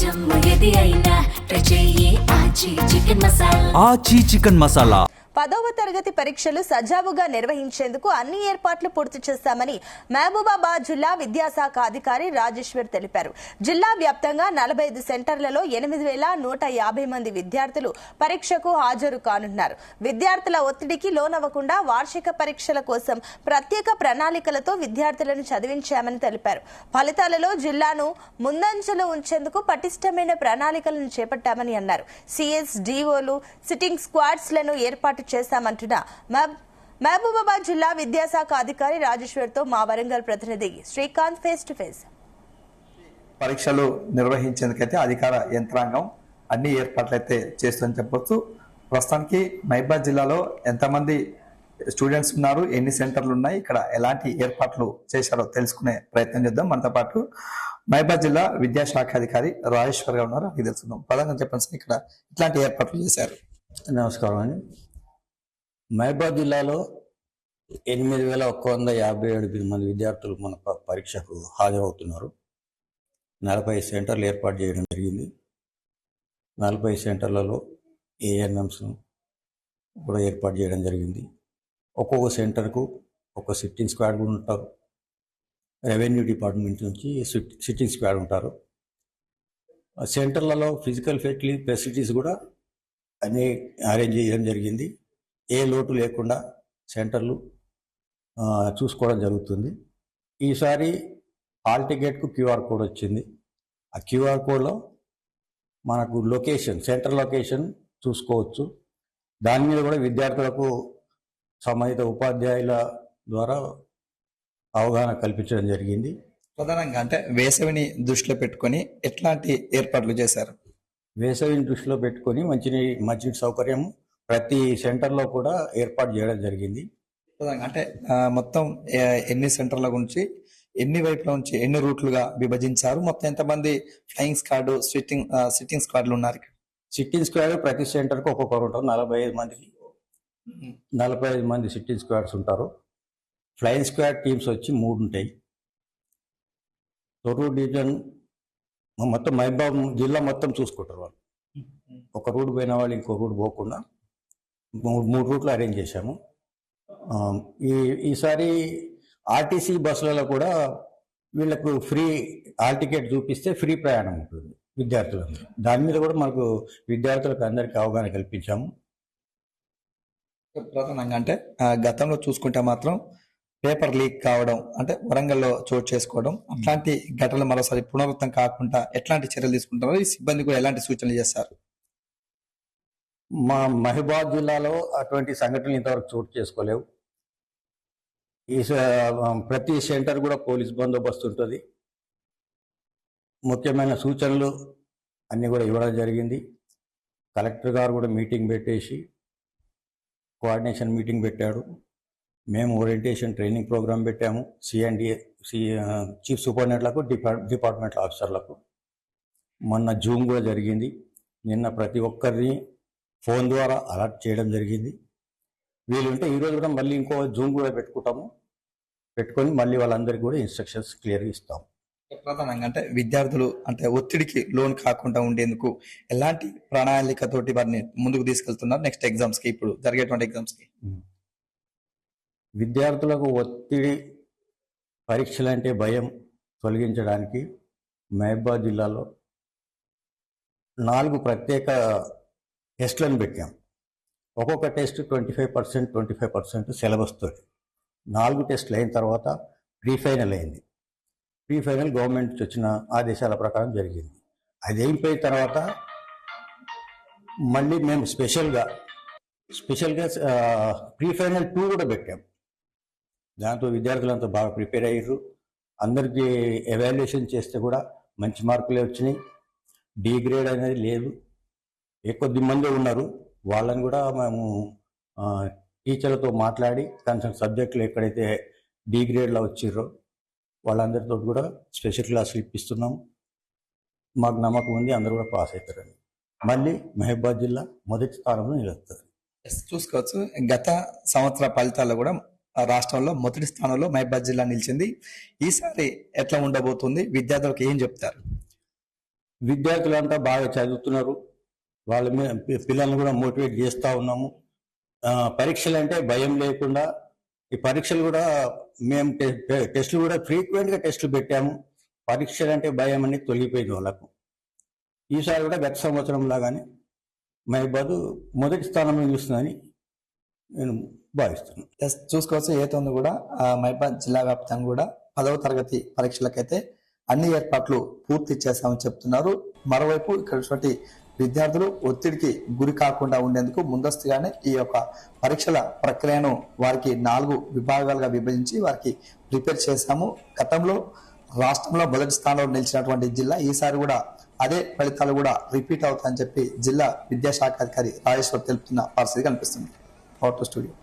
జమ్ము ఏది అయినా ట్రై చెయ్యి ఆచి చికెన్ మసాలా. 10వ తరగతి పరీక్షలు సజావుగా నిర్వహించేందుకు అన్ని ఏర్పాట్లు పూర్తి చేశామని మహబూబాబాద్ జిల్లా విద్యాశాఖ అధికారి రాజేశ్వర్ తెలిపారు. జిల్లా వ్యాప్తంగా 45 సెంటర్లలో 8,150 మంది విద్యార్థులు పరీక్షకు హాజరు కానున్నారు. విద్యార్థుల ఒత్తిడికి లోనవ్వకుండా వార్షిక పరీక్షల కోసం ప్రత్యేక ప్రణాళికలతో విద్యార్థులను చదివించామని తెలిపారు. ఫలితాలలో జిల్లాను ముందంజలో ఉంచేందుకు పటిష్టమైన ప్రణాళికలను చేపట్టామని అన్నారు. సిఎస్ డిఓలు సిట్టింగ్ స్క్వాడ్స్ లను ఏర్పాటు చేశామంటున్న మహబూబాబాద్ జిల్లా విద్యాశాఖ అధికారి రాజేశ్వర్ తో మా వరంగల్ ప్రతినిధి శ్రీకాంత్ ఫేస్ టు ఫేస్. పరీక్షలు నిర్వహించేందుకైతే అధికార యంత్రాంగం అన్ని ఏర్పాట్లు అయితే చేస్తుందని చెప్పొచ్చు. ప్రస్తుతానికి మహబూబాబాద్ జిల్లాలో ఎంతమంది స్టూడెంట్స్ ఉన్నారు, ఎన్ని సెంటర్లు ఉన్నాయి, ఇక్కడ ఎలాంటి ఏర్పాట్లు చేశారో తెలుసుకునే ప్రయత్నం చేద్దాం. మనతో పాటు మహబూబాబాద్ జిల్లా విద్యాశాఖ అధికారి రాజేశ్వర్ గారు ఉన్నారు, అది తెలుసుకుందాం. ప్రధానంగా చెప్పండి, ఇక్కడ ఇట్లాంటి ఏర్పాట్లు చేశారు. నమస్కారం అండి. మహబూబాబాద్ జిల్లాలో 8,157 మంది విద్యార్థులు మన పరీక్షకు హాజరవుతున్నారు. 40 సెంటర్లు ఏర్పాటు చేయడం జరిగింది. 40 సెంటర్లలో ఏఎన్ఎంస్ కూడా ఏర్పాటు చేయడం జరిగింది. ఒక్కొక్క సెంటర్కు ఒక సిట్టింగ్ స్క్వాడ్ కూడా ఉంటారు. రెవెన్యూ డిపార్ట్మెంట్ నుంచి సిట్టింగ్ స్క్వాడ్ ఉంటారు. సెంటర్లలో ఫిజికల్ ఫెసిలిటీస్ కూడా అన్నీ అరేంజ్ చేయడం జరిగింది. ఏ లోటు లేకుండా సెంటర్లు చూసుకోవడం జరుగుతుంది. ఈసారి హాల్ టికెట్కు క్యూఆర్ కోడ్ వచ్చింది. ఆ క్యూఆర్ కోడ్లో మనకు లొకేషన్, సెంటర్ లొకేషన్ చూసుకోవచ్చు. దాని మీద కూడా విద్యార్థులకు సంబంధిత ఉపాధ్యాయుల ద్వారా అవగాహన కల్పించడం జరిగింది. ప్రధానంగా అంటే వేసవిని దృష్టిలో పెట్టుకొని ఎట్లాంటి ఏర్పాట్లు చేశారు? వేసవిని దృష్టిలో పెట్టుకొని మంచినీటి సౌకర్యం ప్రతి సెంటర్లో కూడా ఏర్పాటు చేయడం జరిగింది. అంటే మొత్తం ఎన్ని సెంటర్ల గురించి, ఎన్ని వైపుల నుంచి, ఎన్ని రూట్లుగా విభజించారు, మొత్తం ఎంతమంది ఫ్లయింగ్ స్క్వాడ్, సిట్టింగ్ స్క్వాడ్లు ఉన్నారు? సిట్టింగ్ స్క్వాడ్ ప్రతి సెంటర్కి ఒక్కొక్కరు ఉంటారు. 45 మంది సిట్టింగ్ స్క్వాడ్స్ ఉంటారు. ఫ్లయింగ్ స్క్వాడ్ టీమ్స్ వచ్చి 3 ఉంటాయి. తొర్రూరు డివిజన్ మొత్తం మహబూబాబాద్ జిల్లా మొత్తం చూసుకుంటారు. వాళ్ళు ఒక రూట్ పోయిన వాళ్ళు ఇంకో రూట్ పోకుండా 3 రూట్లు అరేంజ్ చేశాము. ఈసారి ఆర్టీసీ బస్సులలో కూడా వీళ్ళకు ఫ్రీ హాల్ టికెట్ చూపిస్తే ఫ్రీ ప్రయాణం ఉంటుంది విద్యార్థులకు. దాని మీద కూడా మనకు విద్యార్థులకు అందరికీ అవగాహన కల్పించాము. ప్రధానంగా అంటే గతంలో చూసుకుంటే మాత్రం పేపర్ లీక్ కావడం, అంటే వరంగల్లో చోటు చేసుకోవడం, అట్లాంటి ఘటనలు మరోసారి పునరావృతం కాకుండా ఎట్లాంటి చర్యలు తీసుకుంటారో, ఈ సిబ్బంది కూడా ఎలాంటి సూచనలు చేస్తారు? మా మహబూబాబాద్ జిల్లాలో అటువంటి సంఘటనలు ఇంతవరకు చోటు చేసుకోలేవు. ప్రతి సెంటర్ కూడా పోలీస్ బందోబస్తు ఉంటుంది. ముఖ్యమైన సూచనలు అన్నీ కూడా ఇవ్వడం జరిగింది. కలెక్టర్ గారు కూడా మీటింగ్ పెట్టేసి కోఆర్డినేషన్ మీటింగ్ పెట్టాడు. మేము ఓరియంటేషన్ ట్రైనింగ్ ప్రోగ్రామ్ పెట్టాము. సిఎండిఏ చీఫ్ సూపరింటెండెంట్లకు, డిపార్ట్మెంట్ ఆఫీసర్లకు. మొన్న జూమ్ కూడా జరిగింది. నిన్న ప్రతి ఒక్కరిని ఫోన్ ద్వారా అలర్ట్ చేయడం జరిగింది. వీలుంటే ఈరోజు కూడా మళ్ళీ ఇంకో జూమ్ కూడా పెట్టుకొని మళ్ళీ వాళ్ళందరికీ కూడా ఇన్స్ట్రక్షన్స్ క్లియర్గా ఇస్తాం. ప్రధానంగా అంటే విద్యార్థులు అంటే ఒత్తిడికి లోన్ కాకుండా ఉండేందుకు ఎలాంటి ప్రణాళికతోటి వారిని ముందుకు తీసుకెళ్తున్నారు నెక్స్ట్ ఎగ్జామ్స్కి, ఇప్పుడు జరిగేటువంటి ఎగ్జామ్స్కి? విద్యార్థులకు ఒత్తిడి, పరీక్షలంటే భయం తొలగించడానికి మహబూబాబాద్ జిల్లాలో 4 ప్రత్యేక టెస్టులను పెట్టాం. ఒక్కొక్క టెస్ట్ 25% సిలబస్ తోటి 4 టెస్టులు అయిన తర్వాత ప్రీఫైనల్ అయింది. ప్రీఫైనల్ గవర్నమెంట్ నుంచి వచ్చిన ఆదేశాల ప్రకారం జరిగింది. అది అయిపోయిన తర్వాత మళ్ళీ మేము స్పెషల్గా ప్రీఫైనల్ 2 కూడా పెట్టాం. దాంతో విద్యార్థులంతా బాగా ప్రిపేర్ అయ్యారు. అందరికీ ఎవాల్యుయేషన్ చేస్తే కూడా మంచి మార్కులే వచ్చినాయి. డి గ్రేడ్ అనేది లేదు. కొద్ది మంది ఉన్నారు, వాళ్ళని కూడా మేము టీచర్లతో మాట్లాడి కన్సర్న్ సబ్జెక్టులు ఎక్కడైతే డి గ్రేడ్లో వచ్చిర్రో వాళ్ళందరితో కూడా స్పెషల్ క్లాసులు ఇప్పిస్తున్నాము. మాకు నమ్మకం ఉంది అందరూ కూడా పాస్ అవుతారని. మళ్ళీ మహబూబాబాద్ జిల్లా మొదటి స్థానంలో నిలుస్తుంది. చూసుకోవచ్చు, గత సంవత్సర ఫలితాల్లో కూడా రాష్ట్రంలో మొదటి స్థానంలో మహబూబాబాద్ జిల్లా నిలిచింది. ఈసారి ఎట్లా ఉండబోతుంది, విద్యార్థులకు ఏం చెప్తారు? విద్యార్థులంతా బాగా చదువుతున్నారు. వాళ్ళ మీద పిల్లల్ని కూడా మోటివేట్ చేస్తూ ఉన్నాము. పరీక్షలు అంటే భయం లేకుండా ఈ పరీక్షలు కూడా మేము టెస్టులు కూడా ఫ్రీక్వెంట్గా టెస్టులు పెట్టాము. పరీక్షలు అంటే భయం అనేది తొలగిపోయింది వాళ్ళకు. ఈసారి కూడా గత సంవత్సరం లాగానే మహబాద్ మొదటి స్థానంలో నిలుస్తుందని నేను భావిస్తున్నాను. చూసుకోవచ్చు ఏతోంది కూడా మహబాద్ జిల్లా వ్యాప్తంగా కూడా 10వ తరగతి పరీక్షలకైతే అన్ని ఏర్పాట్లు పూర్తి చేశామని చెప్తున్నారు. మరోవైపు ఇక్కడ విద్యార్థులు ఒత్తిడికి గురి కాకుండా ఉండేందుకు ముందస్తుగానే ఈ యొక్క పరీక్షల ప్రక్రియను వారికి 4 విభాగాలుగా విభజించి వారికి ప్రిపేర్ చేశాము. గతంలో రాష్ట్రంలో మొదటి స్థానంలో నిలిచినటువంటి జిల్లా ఈసారి కూడా అదే ఫలితాలు కూడా రిపీట్ అవుతాయని చెప్పి జిల్లా విద్యాశాఖ అధికారి రాజేశ్వర్ తెలుపుతున్న పరిస్థితి కనిపిస్తుంది. Out studio.